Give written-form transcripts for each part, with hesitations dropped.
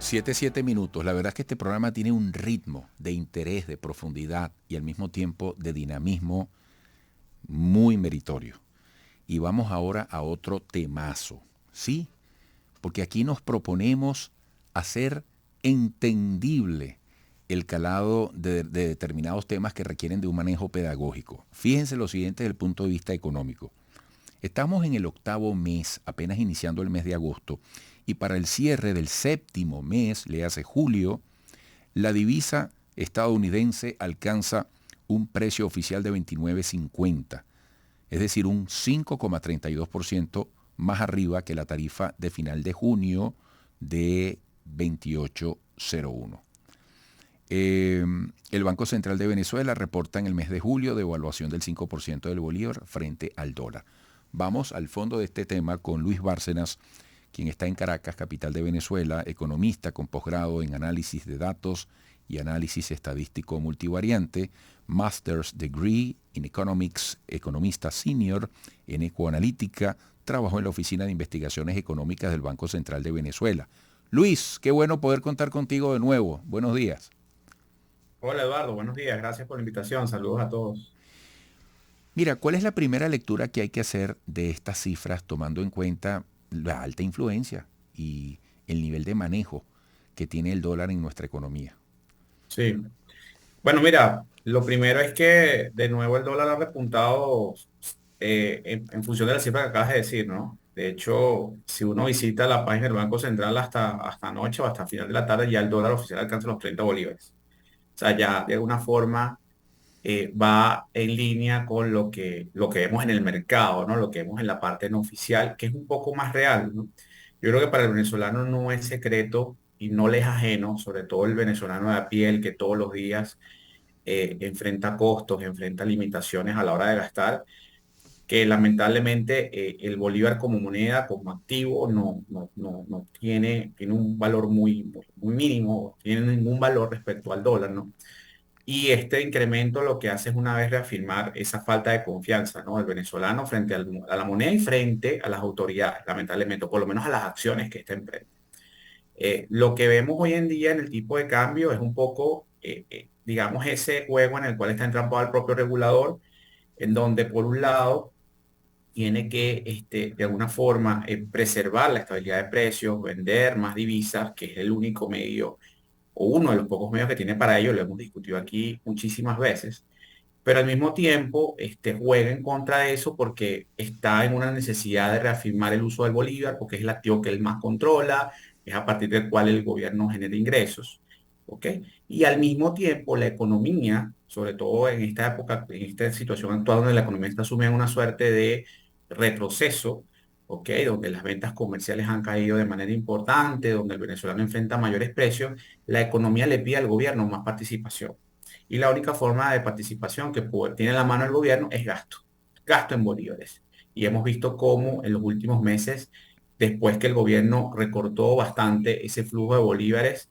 7 minutos. La verdad es que este programa tiene un ritmo de interés, de profundidad y al mismo tiempo de dinamismo muy meritorio. Y vamos ahora a otro temazo, ¿sí? Porque aquí nos proponemos hacer entendible el calado de determinados temas que requieren de un manejo pedagógico. Fíjense lo siguiente desde el punto de vista económico. Estamos en el 8º mes, apenas iniciando el mes de agosto, y para el cierre del 7º mes, le hace julio, la divisa estadounidense alcanza un precio oficial de 29.50, es decir, un 5,32% más arriba que la tarifa de final de junio de 28.01. El Banco Central de Venezuela reporta en el mes de julio devaluación del 5% del bolívar frente al dólar. Vamos al fondo de este tema con Luis Bárcenas, quien está en Caracas, capital de Venezuela, economista con posgrado en análisis de datos y análisis estadístico multivariante, Master's Degree in Economics, economista senior en ecoanalítica, trabajó en la Oficina de Investigaciones Económicas del Banco Central de Venezuela. Luis, qué bueno poder contar contigo de nuevo. Buenos días. Hola Eduardo, buenos días, gracias por la invitación, saludos a todos. Mira, ¿cuál es la primera lectura que hay que hacer de estas cifras tomando en cuenta la alta influencia y el nivel de manejo que tiene el dólar en nuestra economía? Sí, bueno, mira, lo primero es que de nuevo el dólar ha repuntado en función de la cifra que acabas de decir, ¿no? De hecho, si uno visita la página del Banco Central hasta anoche o hasta final de la tarde, ya el dólar oficial alcanza los 30 bolívares. O sea, ya de alguna forma va en línea con lo que vemos en el mercado, ¿no? Lo que vemos en la parte no oficial, que es un poco más real, ¿no? Yo creo que para el venezolano no es secreto y no le es ajeno, sobre todo el venezolano de a pie, el que todos los días enfrenta costos, enfrenta limitaciones a la hora de gastar, que lamentablemente el bolívar como moneda, como activo, no tiene un valor muy mínimo, tiene ningún valor respecto al dólar, ¿no? Y este incremento lo que hace es una vez reafirmar esa falta de confianza, ¿no? Del venezolano frente a la moneda y frente a las autoridades, lamentablemente, o por lo menos a las acciones que ésta emprende. Lo que vemos hoy en día en el tipo de cambio es un poco, digamos, ese juego en el cual está entrampado el propio regulador, en donde por un lado tiene que, de alguna forma, preservar la estabilidad de precios, vender más divisas, que es el único medio o uno de los pocos medios que tiene para ello, lo hemos discutido aquí muchísimas veces, pero al mismo tiempo juega en contra de eso porque está en una necesidad de reafirmar el uso del bolívar, porque es el activo que él más controla, es a partir del cual el gobierno genera ingresos, ¿ok? Y al mismo tiempo la economía, sobre todo en esta época, en esta situación actual donde la economía está sumida en una suerte de retroceso, ¿ok? Donde las ventas comerciales han caído de manera importante, donde el venezolano enfrenta mayores precios, la economía le pide al gobierno más participación. Y la única forma de participación que tiene en la mano el gobierno es gasto, gasto en bolívares. Y hemos visto cómo en los últimos meses, después que el gobierno recortó bastante ese flujo de bolívares,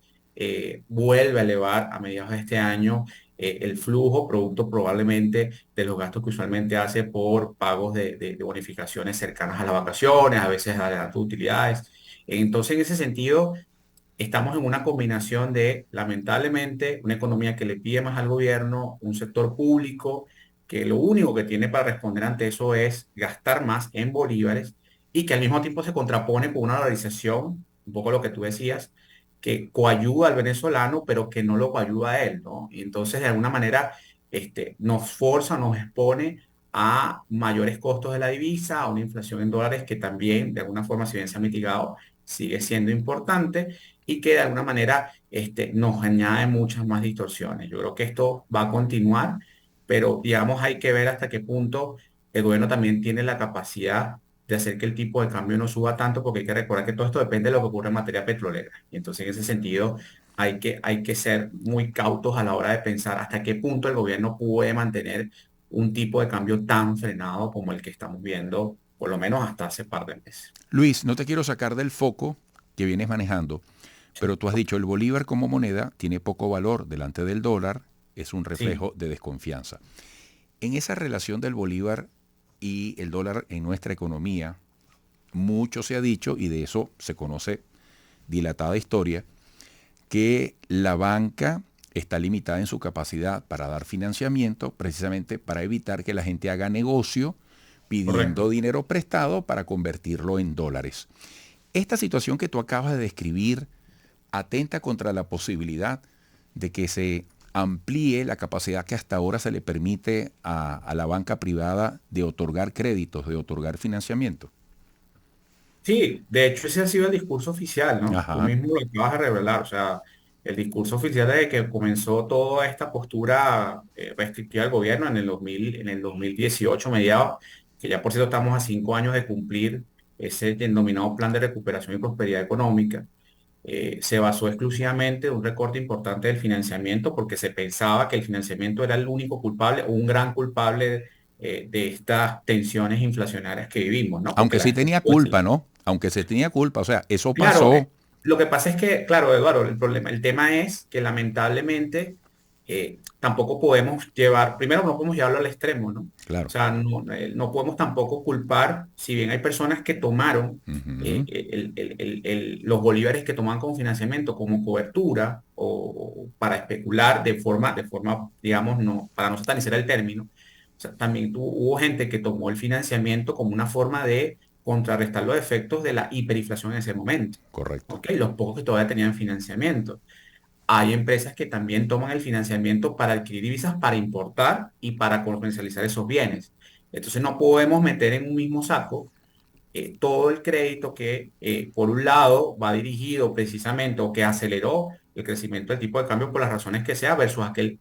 vuelve a elevar a mediados de este año el flujo, producto probablemente de los gastos que usualmente hace por pagos de bonificaciones cercanas a las vacaciones, a veces adelanto de utilidades. Entonces, en ese sentido, estamos en una combinación de, lamentablemente, una economía que le pide más al gobierno, un sector público que lo único que tiene para responder ante eso es gastar más en bolívares y que al mismo tiempo se contrapone con una dolarización, un poco lo que tú decías, que coayuda al venezolano, pero que no lo coayuda a él, ¿no? Y entonces, de alguna manera, nos forza, nos expone a mayores costos de la divisa, a una inflación en dólares que también, de alguna forma, si bien se ha mitigado, sigue siendo importante y que de alguna manera nos añade muchas más distorsiones. Yo creo que esto va a continuar, pero digamos hay que ver hasta qué punto el gobierno también tiene la capacidad de hacer que el tipo de cambio no suba tanto, porque hay que recordar que todo esto depende de lo que ocurre en materia petrolera. Y entonces en ese sentido hay que ser muy cautos a la hora de pensar hasta qué punto el gobierno puede mantener un tipo de cambio tan frenado como el que estamos viendo, por lo menos hasta hace par de meses. Luis, no te quiero sacar del foco que vienes manejando, pero tú has dicho el bolívar como moneda tiene poco valor delante del dólar, es un Sí. reflejo de desconfianza. En esa relación del bolívar y el dólar en nuestra economía, mucho se ha dicho y de eso se conoce dilatada historia, que la banca está limitada en su capacidad para dar financiamiento, precisamente para evitar que la gente haga negocio pidiendo Correcto. dinero prestado para convertirlo en dólares. Esta situación que tú acabas de describir atenta contra la posibilidad de que se amplíe la capacidad que hasta ahora se le permite a la banca privada de otorgar créditos, de otorgar financiamiento. Sí, de hecho ese ha sido el discurso oficial, ¿no? Tú Ajá. mismo lo acabas de revelar, o sea, el discurso oficial desde que comenzó toda esta postura restrictiva del gobierno en el 2000, en el 2018 mediados, que ya por cierto estamos a 5 años de cumplir ese denominado Plan de Recuperación y Prosperidad Económica. Se basó exclusivamente en un recorte importante del financiamiento porque se pensaba que el financiamiento era el único culpable o un gran culpable de estas tensiones inflacionarias que vivimos, ¿no? Porque Aunque la sí gente... tenía culpa, ¿no? Aunque se tenía culpa, o sea, eso Claro, pasó. lo que pasa es que, claro, Eduardo, el tema es que lamentablemente tampoco podemos llevar, primero no podemos llevarlo al extremo, ¿no? O Claro. sea, no podemos tampoco culpar, si bien hay personas que tomaron Ujú. los bolívares que toman como financiamiento, como cobertura o para especular de forma, digamos, no, para no satanizar el término. O sea, también hubo gente que tomó el financiamiento como una forma de contrarrestar los efectos de la hiperinflación en ese momento. Correcto. ¿Ok? Los pocos que todavía tenían financiamiento. Hay empresas que también toman el financiamiento para adquirir divisas, para importar y para comercializar esos bienes. Entonces no podemos meter en un mismo saco todo el crédito que, por un lado, va dirigido precisamente o que aceleró el crecimiento del tipo de cambio por las razones que sea, versus aquel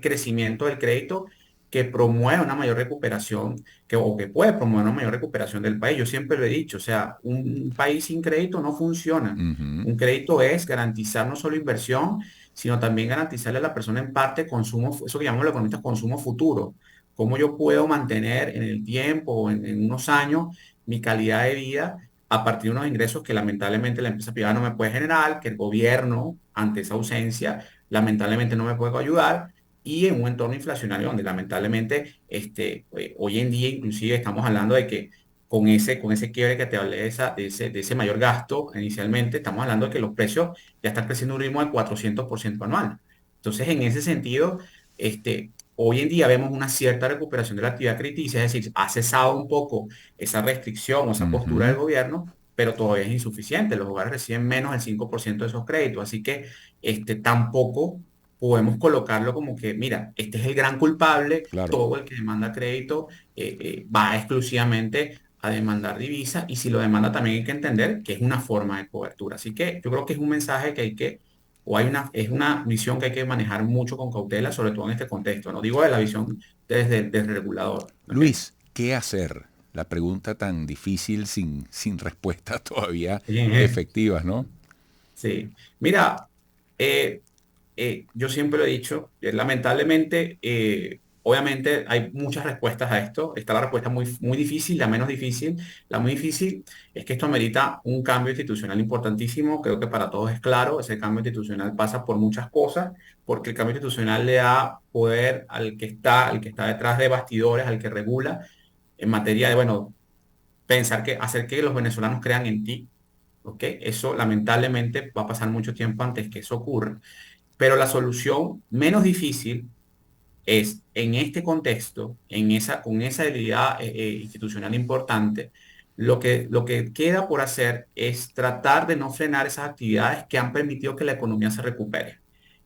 crecimiento del crédito que promueve una mayor recuperación, o que puede promover una mayor recuperación del país. Yo siempre lo he dicho, o sea, un país sin crédito no funciona. Ujú. Un crédito es garantizar no solo inversión, sino también garantizarle a la persona en parte consumo, eso que llamamos los economistas consumo futuro. Cómo yo puedo mantener en el tiempo o en unos años mi calidad de vida a partir de unos ingresos que lamentablemente la empresa privada no me puede generar, que el gobierno, ante esa ausencia, lamentablemente no me puede ayudar, y en un entorno inflacionario donde lamentablemente hoy en día inclusive estamos hablando de que con ese quiebre que te hablé de ese mayor gasto inicialmente, estamos hablando de que los precios ya están creciendo a un ritmo de 400% anual. Entonces, en ese sentido, hoy en día vemos una cierta recuperación de la actividad crediticia, es decir, ha cesado un poco esa restricción o esa postura del Ujú. gobierno, pero todavía es insuficiente. Los hogares reciben menos del 5% de esos créditos, así que tampoco podemos colocarlo como que, mira, este es el gran culpable, Claro. todo el que demanda crédito va exclusivamente a demandar divisa y si lo demanda también hay que entender que es una forma de cobertura. Así que yo creo que es un mensaje que hay que, o es una visión que hay que manejar mucho con cautela, sobre todo en este contexto. No digo de la visión desde el regulador. ¿Ok? Luis, ¿qué hacer? La pregunta tan difícil sin respuestas todavía Bien. efectivas, ¿no? Sí. Mira, eh, yo siempre lo he dicho, lamentablemente, obviamente hay muchas respuestas a esto. Está la respuesta muy, muy difícil, la menos difícil. La muy difícil es que esto amerita un cambio institucional importantísimo. Creo que para todos es claro, ese cambio institucional pasa por muchas cosas, porque el cambio institucional le da poder al que está detrás de bastidores, al que regula en materia de, bueno, hacer que los venezolanos crean en ti. ¿Ok? Eso lamentablemente va a pasar mucho tiempo antes que eso ocurra. Pero la solución menos difícil es en este contexto, con esa debilidad institucional importante, lo que queda por hacer es tratar de no frenar esas actividades que han permitido que la economía se recupere.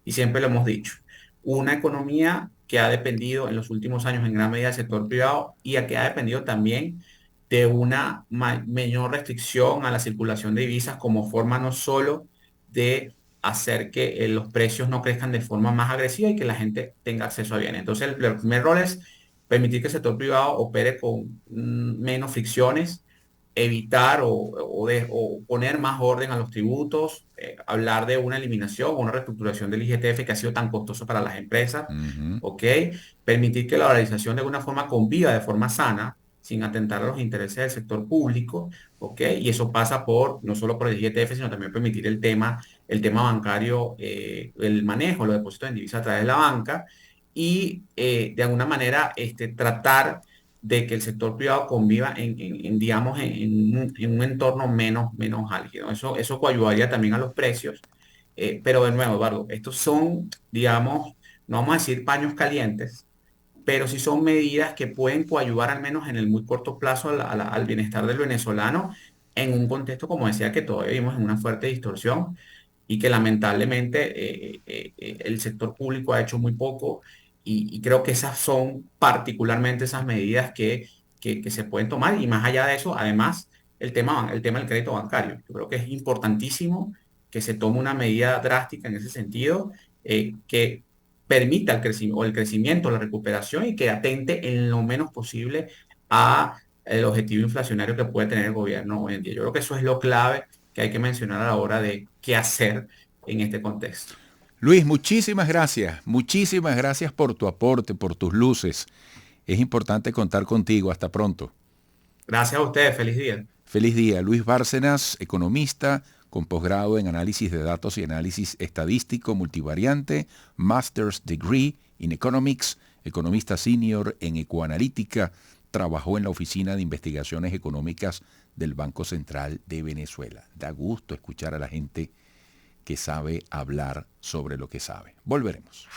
Y siempre lo hemos dicho, una economía que ha dependido en los últimos años en gran medida del sector privado y a que ha dependido también de una menor restricción a la circulación de divisas como forma no solo de hacer que los precios no crezcan de forma más agresiva y que la gente tenga acceso a bienes. Entonces, el primer rol es permitir que el sector privado opere con menos fricciones, evitar o poner más orden a los tributos, hablar de una eliminación o una reestructuración del IGTF que ha sido tan costoso para las empresas, Ujú. ¿ok? Permitir que la valorización de alguna forma conviva de forma sana, sin atentar a los intereses del sector público, ¿ok? Y eso pasa por, no solo por el IGTF, sino también permitir el tema bancario, el manejo, los depósitos en divisa a través de la banca y de alguna manera tratar de que el sector privado conviva digamos, en un entorno menos álgido. Eso coayudaría también a los precios Pero de nuevo, Eduardo, estos son, digamos, no vamos a decir paños calientes, pero sí son medidas que pueden coadyuvar al menos en el muy corto plazo al bienestar del venezolano en un contexto, como decía, que todavía vivimos en una fuerte distorsión y que lamentablemente el sector público ha hecho muy poco y creo que esas son particularmente esas medidas que se pueden tomar y más allá de eso, además, el tema del crédito bancario. Yo creo que es importantísimo que se tome una medida drástica en ese sentido, que permita el crecimiento, la recuperación y que atente en lo menos posible a el objetivo inflacionario que puede tener el gobierno hoy en día. Yo creo que eso es lo clave que hay que mencionar a la hora de qué hacer en este contexto. Luis, muchísimas gracias por tu aporte, por tus luces. Es importante contar contigo. Hasta pronto. Gracias a ustedes, feliz día. Feliz día. Luis Bárcenas, economista con posgrado en análisis de datos y análisis estadístico multivariante, Master's Degree in Economics, economista senior en ecoanalítica, trabajó en la Oficina de Investigaciones Económicas del Banco Central de Venezuela. Da gusto escuchar a la gente que sabe hablar sobre lo que sabe. Volveremos.